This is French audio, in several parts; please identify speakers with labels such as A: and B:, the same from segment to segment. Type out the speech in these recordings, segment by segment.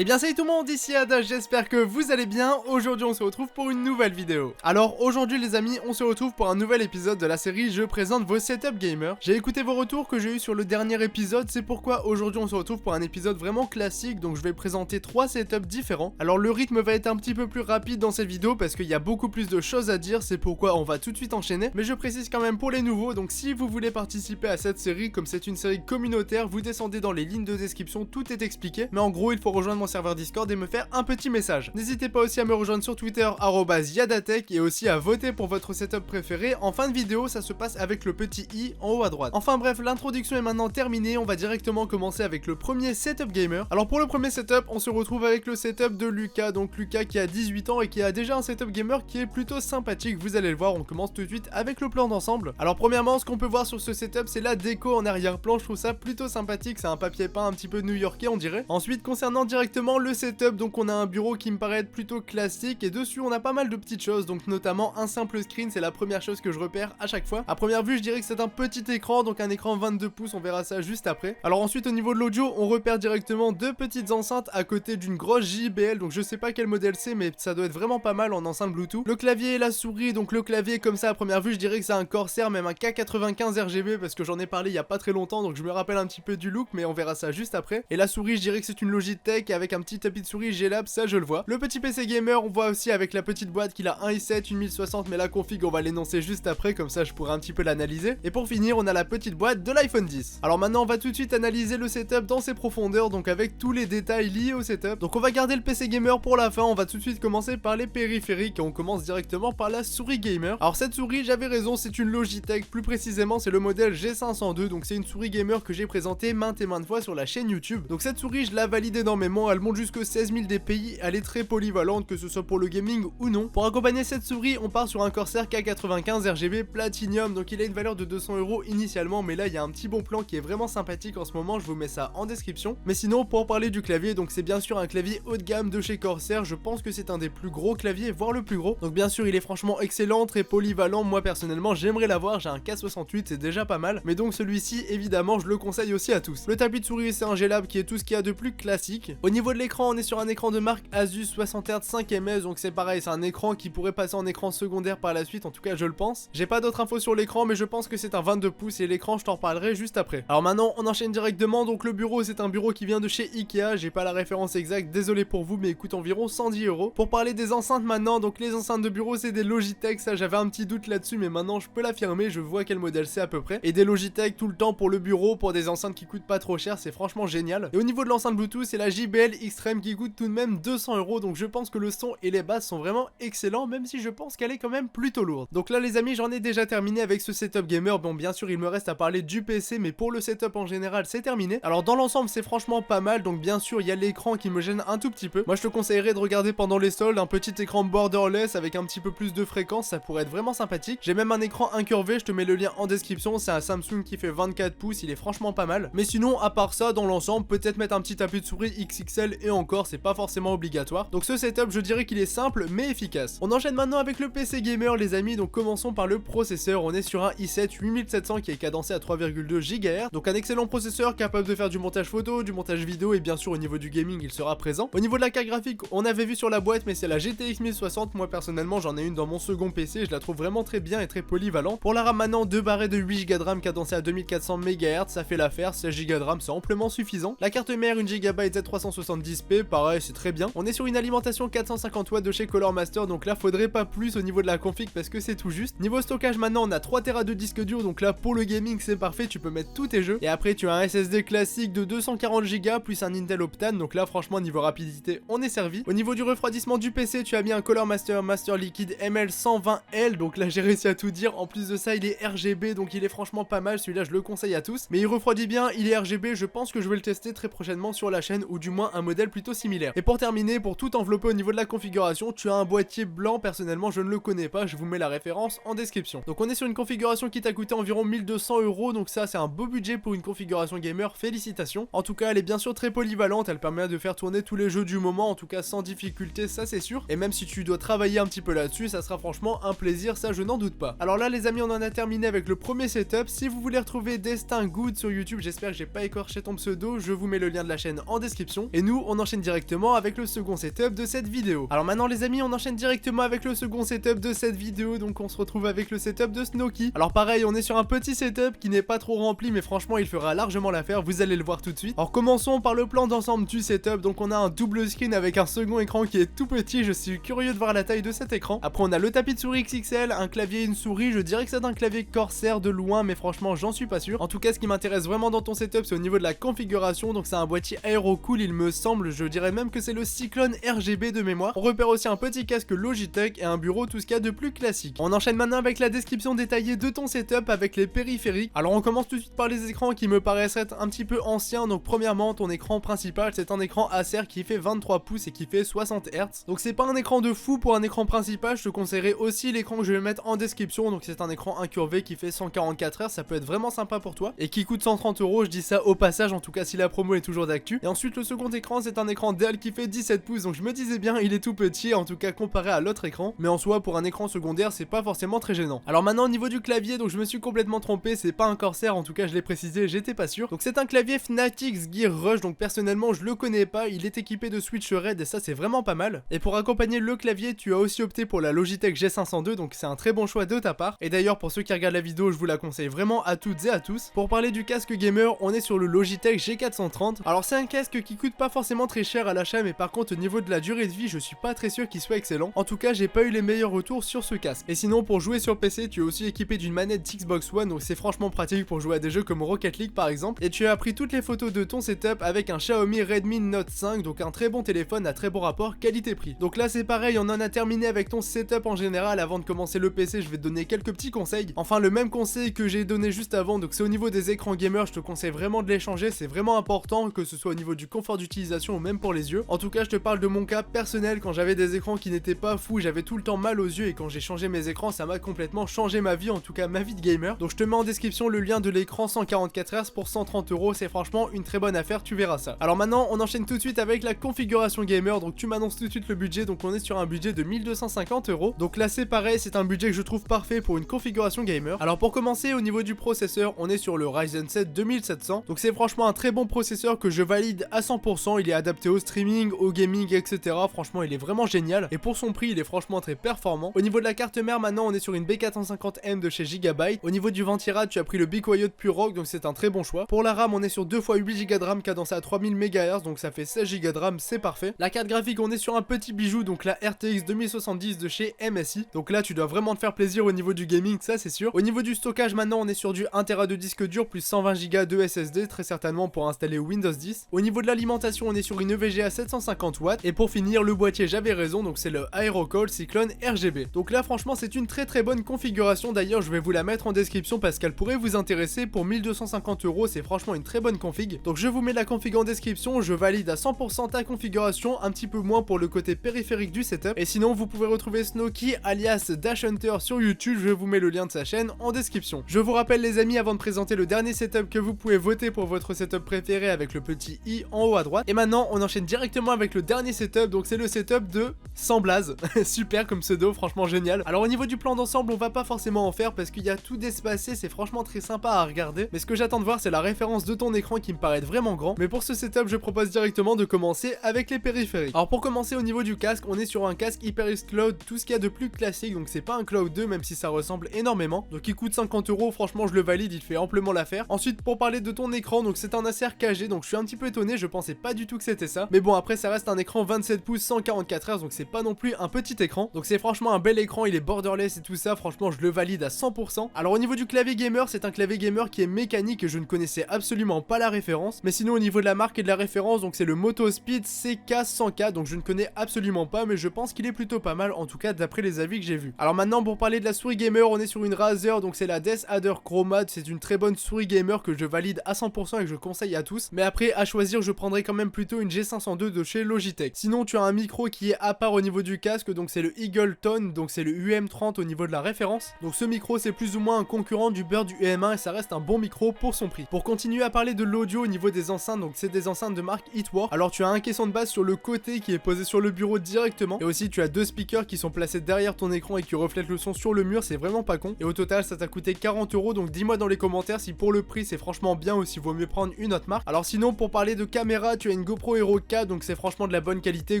A: Eh bien salut tout le monde, ici Ada, j'espère que vous allez bien. Aujourd'hui on se retrouve pour une nouvelle vidéo. Alors aujourd'hui les amis, on se retrouve pour un nouvel épisode de la série Je présente vos setup gamers. J'ai écouté vos retours que j'ai eu sur le dernier épisode, c'est pourquoi aujourd'hui on se retrouve pour un épisode vraiment classique. Donc je vais présenter 3 setups différents. Alors le rythme va être un petit peu plus rapide dans cette vidéo parce qu'il y a beaucoup plus de choses à dire, c'est pourquoi on va tout de suite enchaîner. Mais je précise quand même pour les nouveaux, donc si vous voulez participer à cette série, comme c'est une série communautaire, vous descendez dans les lignes de description, tout est expliqué. Mais en gros il faut rejoindre mon serveur Discord et me faire un petit message. N'hésitez pas aussi à me rejoindre sur Twitter @yadatech et aussi à voter pour votre setup préféré. En fin de vidéo, ça se passe avec le petit i en haut à droite. Enfin bref, l'introduction est maintenant terminée, on va directement commencer avec le premier setup gamer. Alors pour le premier setup, on se retrouve avec le setup de Lucas, donc Lucas qui a 18 ans et qui a déjà un setup gamer qui est plutôt sympathique, vous allez le voir. On commence tout de suite avec le plan d'ensemble. Alors premièrement, ce qu'on peut voir sur ce setup, c'est la déco en arrière-plan, je trouve ça plutôt sympathique, c'est un papier peint un petit peu new-yorkais on dirait. Ensuite, concernant directement le setup, donc on a un bureau qui me paraît être plutôt classique et dessus on a pas mal de petites choses, donc notamment un simple screen, c'est la première chose que je repère à chaque fois. À première vue je dirais que c'est un petit écran, donc un écran 22 pouces, on verra ça juste après. Alors ensuite au niveau de l'audio, on repère directement deux petites enceintes à côté d'une grosse JBL, donc je sais pas quel modèle c'est mais ça doit être vraiment pas mal en enceinte Bluetooth. Le clavier et la souris, donc le clavier comme ça à première vue je dirais que c'est un Corsair, même un K95 RGB parce que j'en ai parlé il y a pas très longtemps, donc je me rappelle un petit peu du look, mais on verra ça juste après. Et la souris je dirais que c'est une Logitech avec un petit tapis de souris G-Lab, ça je le vois. Le petit PC gamer, on voit aussi avec la petite boîte qu'il a un i7, une 1060, mais la config on va l'énoncer juste après, comme ça je pourrai un petit peu l'analyser. Et pour finir, on a la petite boîte de l'iPhone 10. Alors maintenant on va tout de suite analyser le setup dans ses profondeurs, donc avec tous les détails liés au setup. Donc on va garder le PC gamer pour la fin, on va tout de suite commencer par les périphériques et on commence directement par la souris gamer. Alors cette souris, j'avais raison, c'est une Logitech, plus précisément c'est le modèle G502, donc c'est une souris gamer que j'ai présentée maintes et maintes fois sur la chaîne YouTube. Donc cette souris je la valide énormément, elle monte jusqu'à 16 000 dpi, elle est très polyvalente que ce soit pour le gaming ou non. Pour accompagner cette souris, on part sur un Corsair K95 RGB Platinum, donc il a une valeur de 200 € initialement, mais là il y a un petit bon plan qui est vraiment sympathique en ce moment, je vous mets ça en description. Mais sinon pour parler du clavier, donc c'est bien sûr un clavier haut de gamme de chez Corsair, je pense que c'est un des plus gros claviers, voire le plus gros. Donc bien sûr il est franchement excellent, très polyvalent, moi personnellement j'aimerais l'avoir, j'ai un K68, c'est déjà pas mal, mais donc celui-ci évidemment je le conseille aussi à tous. Le tapis de souris c'est un G-Lab qui est tout ce qu'il y a de plus classique. Au niveau de l'écran, on est sur un écran de marque Asus 60 Hz 5 ms, donc c'est pareil, c'est un écran qui pourrait passer en écran secondaire par la suite, en tout cas je le pense. J'ai pas d'autres infos sur l'écran, mais je pense que c'est un 22 pouces et l'écran je t'en reparlerai juste après. Alors maintenant on enchaîne directement, donc le bureau c'est un bureau qui vient de chez Ikea, j'ai pas la référence exacte, désolé pour vous, mais il coûte environ 110 €. Pour parler des enceintes maintenant, donc les enceintes de bureau c'est des Logitech, ça j'avais un petit doute là-dessus, mais maintenant je peux l'affirmer, je vois quel modèle c'est à peu près. Et des Logitech tout le temps pour le bureau, pour des enceintes qui coûtent pas trop cher, c'est franchement génial. Et au niveau de l'enceinte Bluetooth, c'est la JBL Extreme qui coûte tout de même 200 €, donc je pense que le son et les basses sont vraiment excellents, même si je pense qu'elle est quand même plutôt lourde. Donc là les amis, j'en ai déjà terminé avec ce setup gamer. Bon bien sûr il me reste à parler du PC, mais pour le setup en général c'est terminé. Alors dans l'ensemble c'est franchement pas mal, donc bien sûr il y a l'écran qui me gêne un tout petit peu. Moi je te conseillerais de regarder pendant les soldes un petit écran borderless avec un petit peu plus de fréquence, ça pourrait être vraiment sympathique. J'ai même un écran incurvé, je te mets le lien en description, c'est un Samsung qui fait 24 pouces, il est franchement pas mal. Mais sinon à part ça, dans l'ensemble peut-être mettre un petit tapis de souris XXL et encore c'est pas forcément obligatoire. Donc ce setup je dirais qu'il est simple mais efficace. On enchaîne maintenant avec le PC gamer les amis, donc commençons par le processeur. On est sur un i7 8700 qui est cadencé à 3,2 GHz, donc un excellent processeur capable de faire du montage photo, du montage vidéo et bien sûr au niveau du gaming il sera présent. Au niveau de la carte graphique, on avait vu sur la boîte mais c'est la GTX 1060, moi personnellement j'en ai une dans mon second PC, je la trouve vraiment très bien et très polyvalente. Pour la RAM maintenant, 2 barrés de 8 Go de RAM cadencé à 2400 MHz, ça fait l'affaire, 16 Go de RAM c'est amplement suffisant. La carte mère 1 GB Z370p, pareil c'est très bien. On est sur une alimentation 450 watts de chez Color Master, donc là faudrait pas plus au niveau de la config parce que c'est tout juste. Niveau stockage maintenant on a 3 Tera de disque dur, donc là pour le gaming c'est parfait, tu peux mettre tous tes jeux. Et après tu as un SSD classique de 240 Go plus un Intel Optane, donc là franchement niveau rapidité on est servi. Au niveau du refroidissement du PC, tu as mis un Color Master Liquid ML120L, donc là j'ai réussi à tout dire. En plus de ça il est RGB, donc il est franchement pas mal, celui-là je le conseille à tous. Mais il refroidit bien, il est RGB, je pense que je vais le tester très prochainement sur la chaîne, ou du moins un modèle plutôt similaire. Et pour terminer, pour tout envelopper au niveau de la configuration, tu as un boîtier blanc, personnellement je ne le connais pas, je vous mets la référence en description. Donc on est sur une configuration qui t'a coûté environ 1200 €, donc ça c'est un beau budget pour une configuration gamer, félicitations. En tout cas elle est bien sûr très polyvalente, elle permet de faire tourner tous les jeux du moment, en tout cas sans difficulté, ça c'est sûr. Et même si tu dois travailler un petit peu là-dessus, ça sera franchement un plaisir, ça je n'en doute pas. Alors là les amis, on en a terminé avec le premier setup. Si vous voulez retrouver Destin Good sur YouTube, j'espère que j'ai pas écorché ton pseudo, je vous mets le lien de la chaîne en description. Et nous on enchaîne directement avec le second setup de cette vidéo. Alors maintenant les amis, on enchaîne directement avec le second setup de cette vidéo, donc on se retrouve avec le setup de Snowky. Alors pareil, on est sur un petit setup qui n'est pas trop rempli, mais franchement il fera largement l'affaire, vous allez le voir tout de suite. Alors commençons par le plan d'ensemble du setup. Donc on a un double screen avec un second écran qui est tout petit, je suis curieux de voir la taille de cet écran. Après on a le tapis de souris XXL, un clavier et une souris, je dirais que c'est un clavier Corsair de loin, mais franchement j'en suis pas sûr. En tout cas ce qui m'intéresse vraiment dans ton setup, c'est au niveau de la configuration. Donc c'est un boîtier aéro-cool il me semble, je dirais même que c'est le Cyclone RGB de mémoire. On repère aussi un petit casque Logitech et un bureau, tout ce qu'il y a de plus classique. On enchaîne maintenant avec la description détaillée de ton setup avec les périphériques. Alors on commence tout de suite par les écrans qui me paraissent être un petit peu anciens. Donc premièrement, ton écran principal c'est un écran Acer qui fait 23 pouces et qui fait 60 Hz. Donc c'est pas un écran de fou pour un écran principal. Je te conseillerais aussi l'écran que je vais mettre en description. Donc c'est un écran incurvé qui fait 144 Hz, ça peut être vraiment sympa pour toi et qui coûte 130 €. Je dis ça au passage, en tout cas si la promo est toujours d'actu. Et ensuite le second écran c'est un écran Dell qui fait 17 pouces. Donc je me disais bien il est tout petit, en tout cas comparé à l'autre écran, mais en soi pour un écran secondaire c'est pas forcément très gênant. Alors maintenant au niveau du clavier, donc je me suis complètement trompé, c'est pas un Corsair, en tout cas je l'ai précisé, j'étais pas sûr. Donc c'est un clavier Fanatix Gear Rush, donc personnellement je le connais pas, il est équipé de switch RAID et ça c'est vraiment pas mal. Et pour accompagner le clavier tu as aussi opté pour la Logitech G502, donc c'est un très bon choix de ta part. Et d'ailleurs pour ceux qui regardent la vidéo, je vous la conseille vraiment à toutes et à tous. Pour parler du casque gamer, on est sur le Logitech G430. Alors c'est un casque qui coûte pas forcément très cher à l'achat, mais par contre au niveau de la durée de vie je suis pas très sûr qu'il soit excellent. En tout cas j'ai pas eu les meilleurs retours sur ce casque. Et sinon pour jouer sur PC tu es aussi équipé d'une manette Xbox One, donc c'est franchement pratique pour jouer à des jeux comme Rocket League par exemple. Et tu as pris toutes les photos de ton setup avec un Xiaomi Redmi Note 5, donc un très bon téléphone à très bon rapport qualité-prix. Donc là c'est pareil, on en a terminé avec ton setup en général. Avant de commencer le PC je vais te donner quelques petits conseils. Enfin le même conseil que j'ai donné juste avant, donc c'est au niveau des écrans gamer, je te conseille vraiment de les changer, c'est vraiment important que ce soit au niveau du confort d'utilisation ou même pour les yeux. En tout cas je te parle de mon cas personnel, quand j'avais des écrans qui n'étaient pas fous, j'avais tout le temps mal aux yeux et quand j'ai changé mes écrans ça m'a complètement changé ma vie, en tout cas ma vie de gamer. Donc je te mets en description le lien de l'écran 144 Hz pour 130 €, c'est franchement une très bonne affaire, tu verras ça. Alors maintenant on enchaîne tout de suite avec la configuration gamer, donc tu m'annonces tout de suite le budget, donc on est sur un budget de 1250 €. Donc là c'est pareil, c'est un budget que je trouve parfait pour une configuration gamer. Alors pour commencer au niveau du processeur, on est sur le Ryzen 7 2700, donc c'est franchement un très bon processeur que je valide à 100%, il est adapté au streaming, au gaming, etc. Franchement il est vraiment génial et pour son prix il est franchement très performant. Au niveau de la carte mère maintenant on est sur une B450M de chez Gigabyte. Au niveau du ventirad tu as pris le BeQuiet Pure Rock, donc c'est un très bon choix. Pour la RAM on est sur 2 x 8 Go de RAM cadencé à 3000 MHz, donc ça fait 16 Go de RAM, c'est parfait. La carte graphique on est sur un petit bijou, donc la RTX 2070 de chez MSI, donc là tu dois vraiment te faire plaisir au niveau du gaming, ça c'est sûr. Au niveau du stockage maintenant on est sur du 1 Tera de disque dur plus 120 Go de SSD, très certainement pour installer Windows 10. Au niveau de l'alimentation on est sur une EVGA 750 watts et pour finir le boîtier, j'avais raison, donc c'est le Aerocool Cyclone RGB. Donc là franchement c'est une très bonne configuration, d'ailleurs je vais vous la mettre en description parce qu'elle pourrait vous intéresser. Pour 1250 €, c'est franchement une très bonne config. Donc je vous mets la config en description, je valide à 100% ta configuration, un petit peu moins pour le côté périphérique du setup. Et sinon vous pouvez retrouver Snowky alias Dash Hunter sur YouTube, je vous mets le lien de sa chaîne en description. Je vous rappelle les amis, avant de présenter le dernier setup, que vous pouvez voter pour votre setup préféré avec le petit i en haut à droite. Et maintenant on enchaîne directement avec le dernier setup, donc c'est le setup de Sans Blaze. Super comme pseudo, franchement génial. Alors au niveau du plan d'ensemble on va pas forcément en faire parce qu'il y a tout d'espacé, c'est franchement très sympa à regarder. Mais ce que j'attends de voir c'est la référence de ton écran qui me paraît vraiment grand. Mais pour ce setup je propose directement de commencer avec les périphériques. Alors pour commencer au niveau du casque, on est sur un casque HyperX Cloud, tout ce qu'il y a de plus classique, donc c'est pas un Cloud 2 même si ça ressemble énormément. Donc il coûte 50 €, franchement je le valide, il fait amplement l'affaire. Ensuite pour parler de ton écran, donc c'est un Acer KG, donc je suis un petit peu étonné, je pensais pas du tout que c'était ça. Mais bon après ça reste un écran 27 pouces 144 Hz, donc c'est pas non plus un petit écran. Donc c'est franchement un bel écran, il est borderless et tout ça, franchement je le valide à 100%. Alors au niveau du clavier gamer, c'est un clavier gamer qui est mécanique et je ne connaissais absolument pas la référence. Mais sinon au niveau de la marque et de la référence, donc c'est le Motospeed CK100K, donc je ne connais absolument pas, mais je pense qu'il est plutôt pas mal, en tout cas d'après les avis que j'ai vus. Alors maintenant pour parler de la souris gamer, on est sur une Razer, donc c'est la Death Adder Chromate, c'est une très bonne souris gamer que je valide à 100% et que je conseille à tous. Mais après à choisir je prendrai quand même plutôt une G502 de chez Logitech. Sinon tu as un micro qui est à part au niveau du casque, donc c'est le Eagleton, donc c'est le UM30 au niveau de la référence. Donc ce micro c'est plus ou moins un concurrent du Bird du UM1 et ça reste un bon micro pour son prix. Pour continuer à parler de l'audio au niveau des enceintes, donc c'est des enceintes de marque Hitwork. Alors tu as un caisson de basse sur le côté qui est posé sur le bureau directement, et aussi tu as deux speakers qui sont placés derrière ton écran et qui reflètent le son sur le mur, c'est vraiment pas con. Et au total ça t'a coûté 40 €, donc dis-moi dans les commentaires si pour le prix c'est franchement bien ou s'il vaut mieux prendre une autre marque. Alors sinon pour parler de caméra, tu tu as une GoPro Hero 4, donc c'est franchement de la bonne qualité.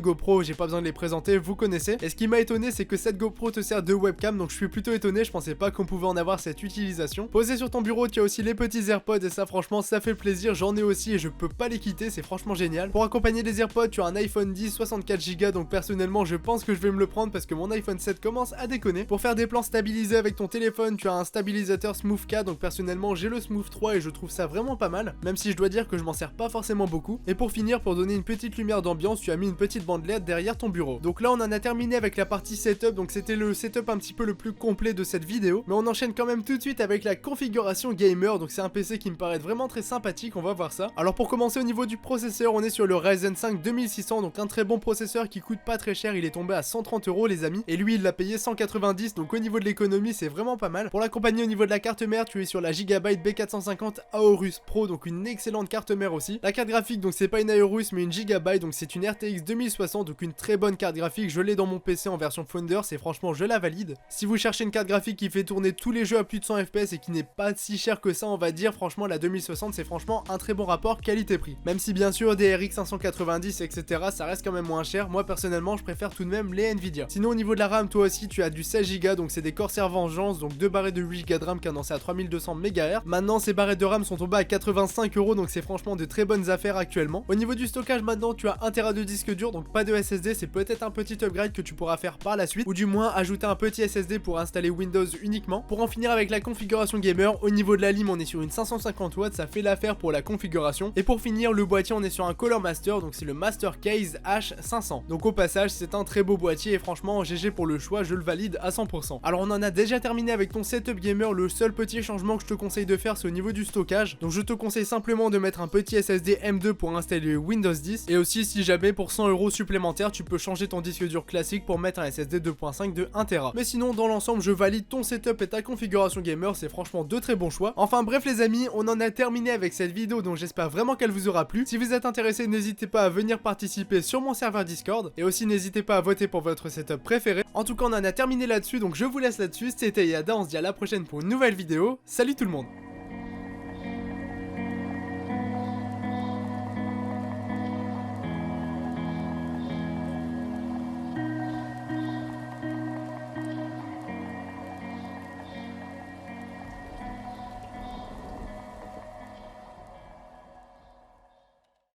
A: GoPro, j'ai pas besoin de les présenter, vous connaissez. Et ce qui m'a étonné, c'est que cette GoPro te sert de webcam, donc je suis plutôt étonné, je pensais pas qu'on pouvait en avoir cette utilisation. Posé sur ton bureau, tu as aussi les petits AirPods et ça franchement ça fait plaisir, j'en ai aussi et je peux pas les quitter, c'est franchement génial. Pour accompagner les AirPods, tu as un iPhone 10 64 Go, donc personnellement je pense que je vais me le prendre parce que mon iPhone 7 commence à déconner. Pour faire des plans stabilisés avec ton téléphone, tu as un stabilisateur Smooth K, donc personnellement j'ai le Smooth 3 et je trouve ça vraiment pas mal, même si je dois dire que je m'en sers pas forcément beaucoup. Et pour finir, pour donner une petite lumière d'ambiance, tu as mis une petite bande LED derrière ton bureau. Donc là on en a terminé avec la partie setup, donc c'était le setup un petit peu le plus complet de cette vidéo, mais on enchaîne quand même tout de suite avec la configuration gamer. Donc c'est un PC qui me paraît vraiment très sympathique, on va voir ça. Alors pour commencer, au niveau du processeur, on est sur le Ryzen 5 2600, donc un très bon processeur qui coûte pas très cher, il est tombé à 130 € les amis, et lui il l'a payé 190, donc au niveau de l'économie c'est vraiment pas mal. Pour l'accompagner au niveau de la carte mère, tu es sur la Gigabyte B450 Aorus Pro, donc une excellente carte mère aussi. La carte graphique, donc c'est pas une Aorus mais une Gigabyte, donc c'est une RTX 2060, donc une très bonne carte graphique, je l'ai dans mon PC en version Founder, c'est franchement je la valide. Si vous cherchez une carte graphique qui fait tourner tous les jeux à plus de 100 FPS et qui n'est pas si cher que ça, on va dire, franchement la 2060 c'est franchement un très bon rapport qualité-prix. Même si bien sûr des RX 590 etc ça reste quand même moins cher, moi personnellement je préfère tout de même les Nvidia. Sinon au niveau de la RAM, toi aussi tu as du 16 Go, donc c'est des Corsair Vengeance, donc 2 barrettes de 8 Go de RAM cadencées à 3200 MHz. Maintenant ces barrettes de RAM sont tombées à 85 €, donc c'est franchement de très bonnes affaires actuellement. Au niveau du stockage maintenant, tu as 1 Tera de disque dur, donc pas de SSD, c'est peut-être un petit upgrade que tu pourras faire par la suite, ou du moins ajouter un petit SSD pour installer Windows uniquement. Pour en finir avec la configuration gamer, au niveau de la lime on est sur une 550 watts, ça fait l'affaire pour la configuration. Et pour finir, le boîtier on est sur un Color Master, donc c'est le Master Case H500. Donc au passage c'est un très beau boîtier et franchement GG pour le choix, je le valide à 100%. Alors on en a déjà terminé avec ton setup gamer, le seul petit changement que je te conseille de faire c'est au niveau du stockage. Donc je te conseille simplement de mettre un petit SSD M2 pour installer Windows 10, et aussi si jamais pour 100 € supplémentaires tu peux changer ton disque dur classique pour mettre un SSD 2.5 de 1 Tera. Mais sinon dans l'ensemble je valide ton setup et ta configuration gamer, c'est franchement de très bons choix. Enfin bref les amis, on en a terminé avec cette vidéo, donc j'espère vraiment qu'elle vous aura plu. Si vous êtes intéressé, n'hésitez pas à venir participer sur mon serveur Discord, et aussi n'hésitez pas à voter pour votre setup préféré. En tout cas on en a terminé là-dessus, donc je vous laisse là-dessus, c'était Yada, on se dit à la prochaine pour une nouvelle vidéo, salut tout le monde.